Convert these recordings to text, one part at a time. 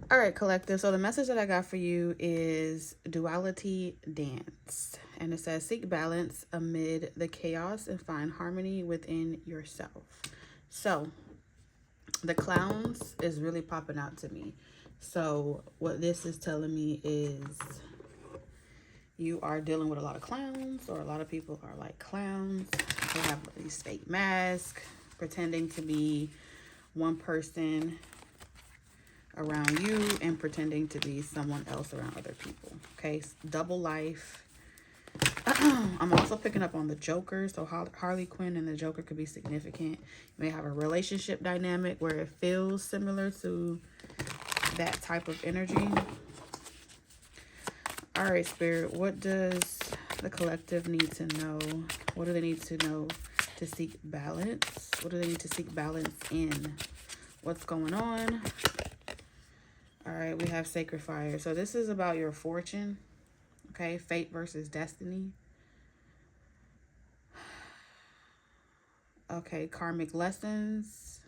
All right, collective. So the message that I got for you is duality dance. And it says seek balance amid the chaos and find harmony within yourself. So the clowns is really popping out to me. So what this is telling me is you are dealing with a lot of clowns, or a lot of people are like clowns. They have these fake masks, pretending to be one person around you and pretending to be someone else around other people. Okay, double life. I'm also picking up on the Joker. So Harley Quinn and the Joker could be significant. You may have a relationship dynamic where it feels similar to that type of energy. All right, Spirit, what does the collective need to know? What do they need to know to seek balance? What do they need to seek balance in? What's going on? All right, we have Sacred Fire. So this is about your fortune, okay? Fate versus destiny. Okay, karmic lessons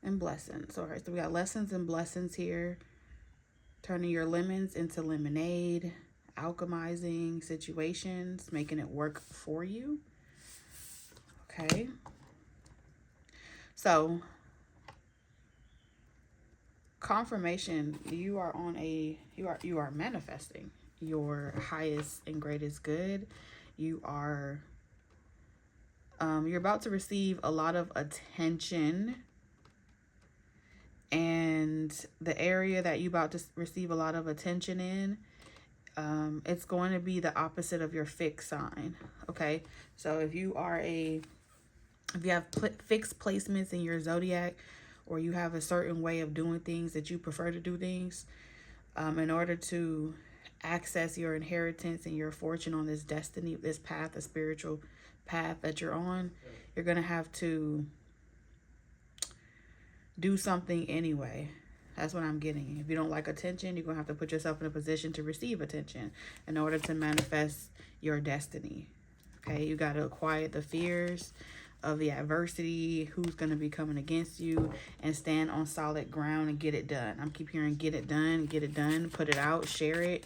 and blessings. All right, so we got lessons and blessings here. Turning your lemons into lemonade, alchemizing situations, making it work for you. Okay. So confirmation, you are on a you are manifesting your highest and greatest good. You are you're about to receive a lot of attention, and the area that you're about to receive a lot of attention in, it's going to be the opposite of your fixed sign. Okay, so if you have fixed placements in your zodiac, or you have a certain way of doing things that you prefer to do things, in order to access your inheritance and your fortune on this destiny, this path, a spiritual path that you're on, you're going to have to do something anyway. That's what I'm getting. If you don't like attention, you're going to have to put yourself in a position to receive attention in order to manifest your destiny. Okay, you got to quiet the fears of the adversity, who's going to be coming against you, and stand on solid ground and get it done. I'm keep hearing get it done, put it out, share it.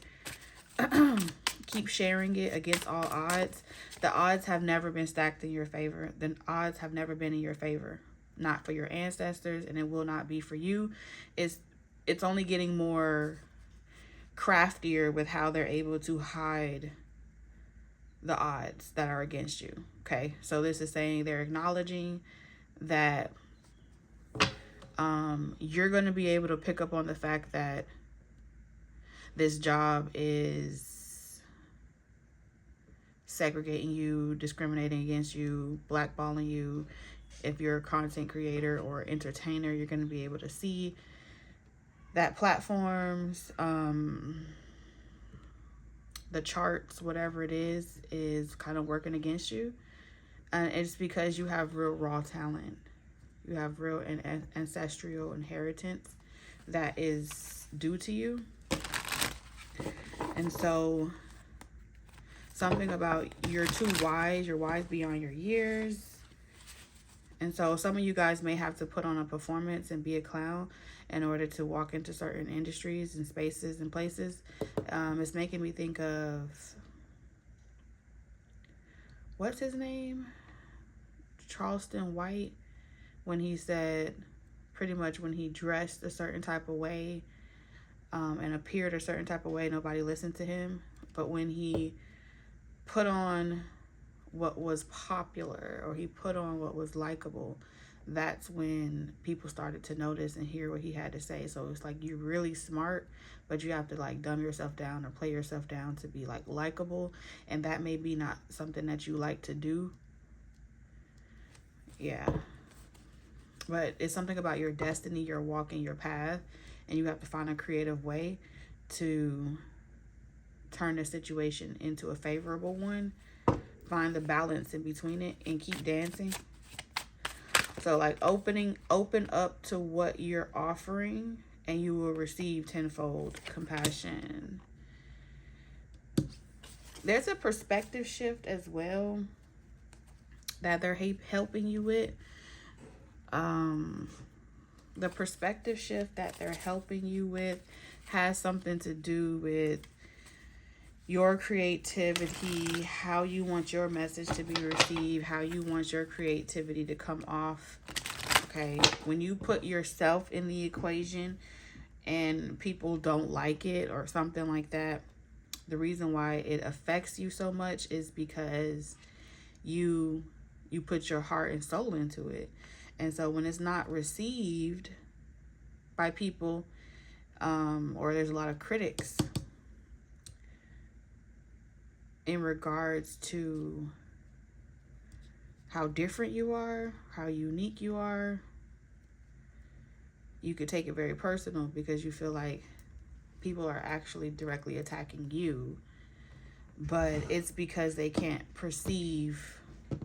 Keep sharing it against all odds. The odds have never been stacked in your favor. The odds have never been in your favor. Not for your ancestors, and it will not be for you. It's only getting more craftier with how they're able to hide the odds that are against you. Okay, so this is saying they're acknowledging that you're going to be able to pick up on the fact that this job is segregating you, discriminating against you, blackballing you. If you're a content creator or entertainer, you're going to be able to see that platforms, the charts, whatever it is kind of working against you. And it's because you have real raw talent. You have real and ancestral inheritance that is due to you. And so something about you're too wise, you're wise beyond your years. And so some of you guys may have to put on a performance and be a clown in order to walk into certain industries and spaces and places. It's making me think of, what's his name? Charleston White, when he said, pretty much when he dressed a certain type of way and appeared a certain type of way, nobody listened to him. But when he put on what was popular, or he put on what was likable, that's when people started to notice and hear what he had to say. So it's like, you're really smart, but you have to like dumb yourself down or play yourself down to be like likable, and that may be not something that you like to do. Yeah, but it's something about your destiny. You're walking your path, and you have to find a creative way to turn the situation into a favorable one. Find the balance in between it and keep dancing. So like open up to what you're offering, and you will receive tenfold compassion. There's a perspective shift as well that they're helping you with. the perspective shift that they're helping you with has something to do with your creativity, how you want your message to be received, how you want your creativity to come off. Okay, when you put yourself in the equation and people don't like it or something like that, the reason why it affects you so much is because you put your heart and soul into it. And so when it's not received by people, or there's a lot of critics in regards to how different you are, how unique you are, you could take it very personal because you feel like people are actually directly attacking you. But it's because they can't perceive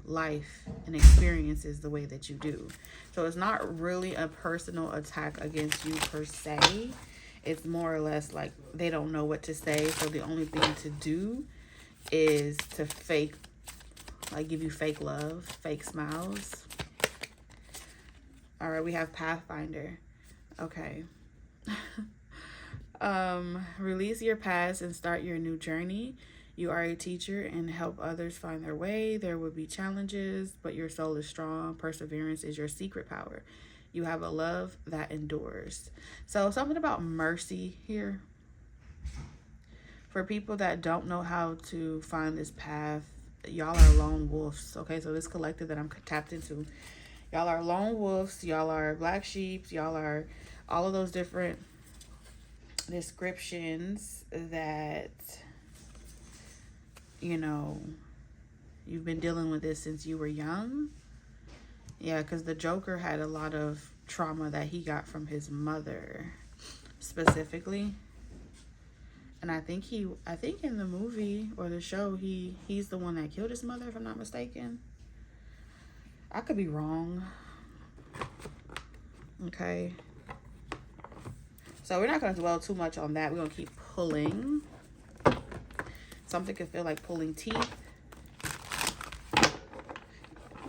life and experiences the way that you do. So it's not really a personal attack against you per se. It's more or less like they don't know what to say. So the only thing to do is to fake, like give you fake love, fake smiles. All right, we have Pathfinder. Okay. Release your past and start your new journey. You are a teacher and help others find their way. There will be challenges, but your soul is strong. Perseverance is your secret power. You have a love that endures. So something about mercy here. For people that don't know how to find this path, y'all are lone wolves. Okay, so this collective that I'm tapped into, y'all are lone wolves. Y'all are black sheeps. Y'all are all of those different descriptions that, you know, you've been dealing with this since you were young. Yeah, because the Joker had a lot of trauma that he got from his mother specifically. And I think in the movie or the show, he's the one that killed his mother, if I'm not mistaken. I could be wrong. Okay. So we're not going to dwell too much on that. We're going to keep pulling. Something could feel like pulling teeth.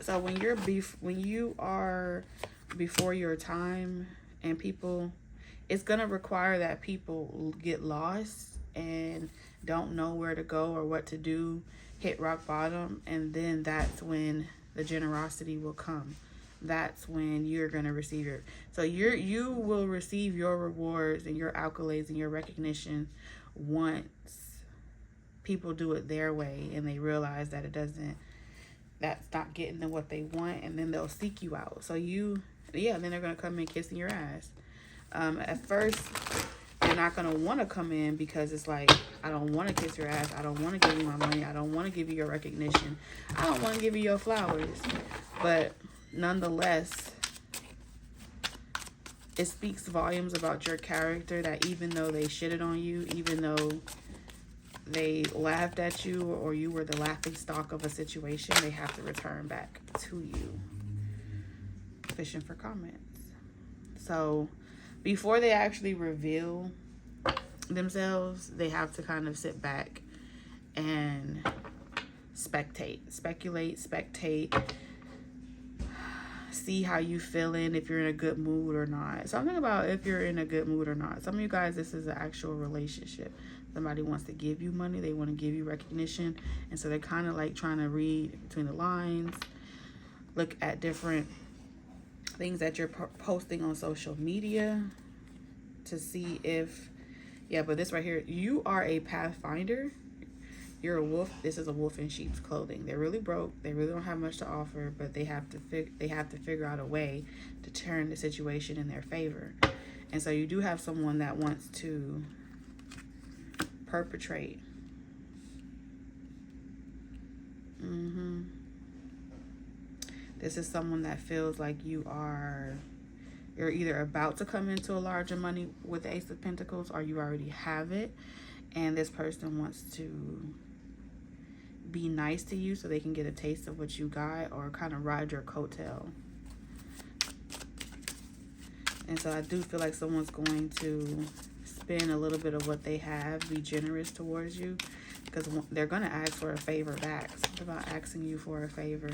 So when you are before your time and people, it's going to require that people get lost and don't know where to go or what to do, hit rock bottom, and then that's when the generosity will come. That's when you're going to receive your, so you will receive your rewards and your accolades and your recognition once people do it their way and they realize that that's not getting them what they want, and then they'll seek you out. So then they're going to come in kissing your ass. At first, you're not going to want to come in because it's like, I don't want to kiss your ass. I don't want to give you my money. I don't want to give you your recognition. I don't want to give you your flowers. But nonetheless, it speaks volumes about your character that even though they shitted on you, even though they laughed at you or you were the laughing stock of a situation, they have to return back to you. Fishing for comments. So before they actually reveal themselves, they have to kind of sit back and spectate, see how you feeling, if you're in a good mood or not. Something about if you're in a good mood or not. Some of you guys, this is an actual relationship. Somebody wants to give you money, they want to give you recognition, and so they're kind of like trying to read between the lines, look at different things that you're posting on social media to see if, but this right here, you are a pathfinder. You're a wolf. This is a wolf in sheep's clothing. They're really broke. They really don't have much to offer, but they have to figure out a way to turn the situation in their favor. And so you do have someone that wants to perpetrate. This is someone that feels like you're either about to come into a larger money with the Ace of Pentacles, or you already have it, and this person wants to be nice to you so they can get a taste of what you got, or kind of ride your coattail. And so I do feel like someone's going to spend a little bit of what they have, be generous towards you, because they're going to ask for a favor back. Something about asking you for a favor.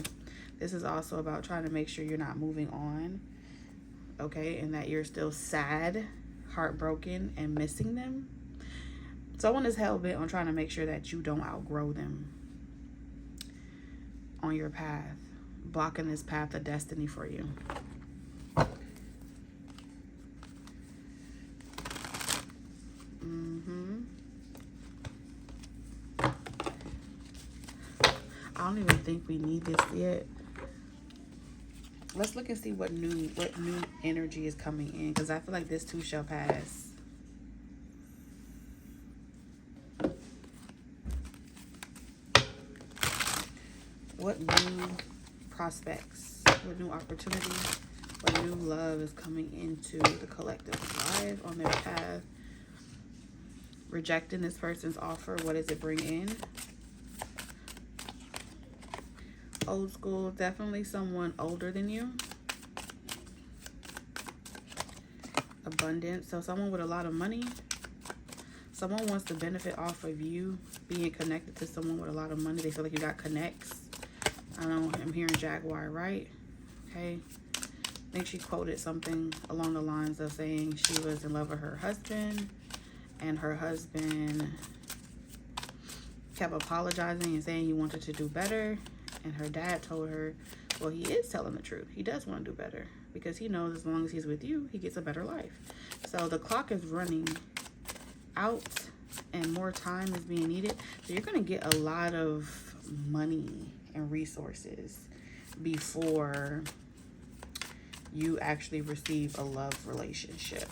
This is also about trying to make sure you're not moving on. okay, and that you're still sad, heartbroken, and missing them. Someone is hell-bent on trying to make sure that you don't outgrow them on your path, blocking this path of destiny for you. I don't even think we need this yet. Let's look and see what new energy is coming in, because I feel like this too shall pass. What new prospects, what new opportunities, what new love is coming into the collective life on their path? Rejecting this person's offer, what does it bring in? Old school, definitely someone older than you. Abundance, so someone with a lot of money. Someone wants to benefit off of you being connected to someone with a lot of money. They feel like you got connects. I don't know, I'm hearing Jaguar, right? Okay. I think she quoted something along the lines of saying she was in love with her husband, and her husband kept apologizing and saying he wanted to do better. And her dad told her, well, he is telling the truth. He does want to do better because he knows as long as he's with you, he gets a better life. So the clock is running out and more time is being needed. So you're going to get a lot of money and resources before you actually receive a love relationship.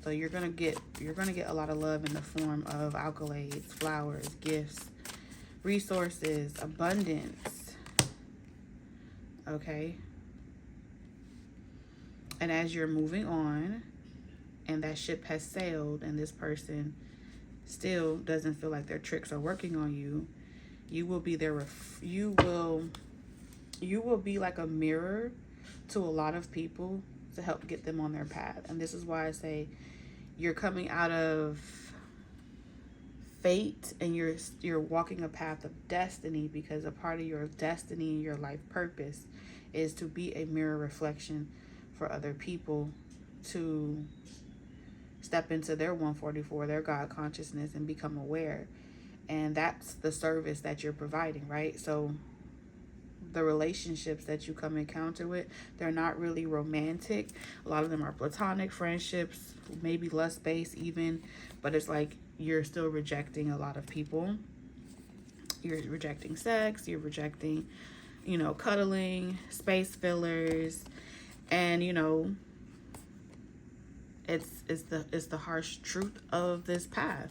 So you're going to get a lot of love in the form of accolades, flowers, gifts, resources, abundance. Okay. And as you're moving on and that ship has sailed and this person still doesn't feel like their tricks are working on you, you will be there. You will be like a mirror to a lot of people to help get them on their path. And this is why I say you're coming out of fate and you're walking a path of destiny, because a part of your destiny and your life purpose is to be a mirror reflection for other people to step into their 144, their God consciousness, and become aware. And that's the service that you're providing, right? So the relationships that you come encounter with, they're not really romantic. A lot of them are platonic friendships, maybe lust-based even, but it's like you're still rejecting a lot of people. You're rejecting sex, you're rejecting, cuddling, space fillers, and it's the harsh truth of this path.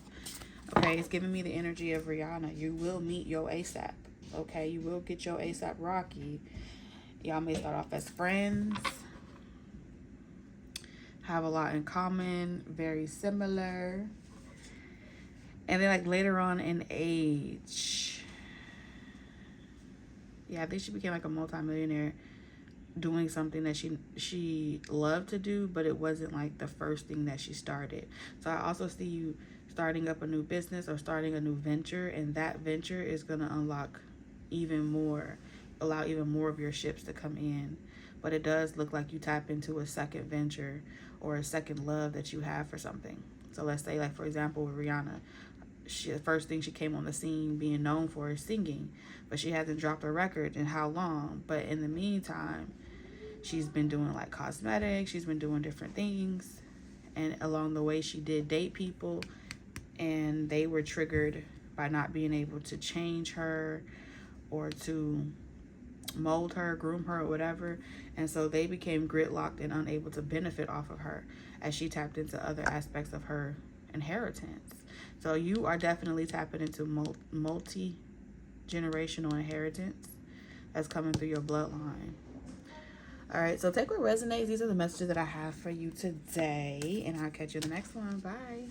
Okay, it's giving me the energy of Rihanna. You will meet your ASAP. Okay, you will get your ASAP Rocky. Y'all may start off as friends, have a lot in common, very similar, and then like later on in age, yeah, I think she became like a multimillionaire doing something that she loved to do, but it wasn't like the first thing that she started. So I also see you starting up a new business or starting a new venture, and that venture is going to allow even more of your ships to come in. But it does look like you tap into a second venture or a second love that you have for something. So let's say, like, for example, with Rihanna, the first thing she came on the scene being known for is singing, but she hasn't dropped a record in how long? But in the meantime, she's been doing like cosmetics, she's been doing different things, and along the way she did date people, and they were triggered by not being able to change her or to mold her, groom her, or whatever. And so they became gridlocked and unable to benefit off of her as she tapped into other aspects of her inheritance. So you are definitely tapping into multi-generational inheritance that's coming through your bloodline. All right, so take what resonates. These are the messages that I have for you today, and I'll catch you in the next one. Bye.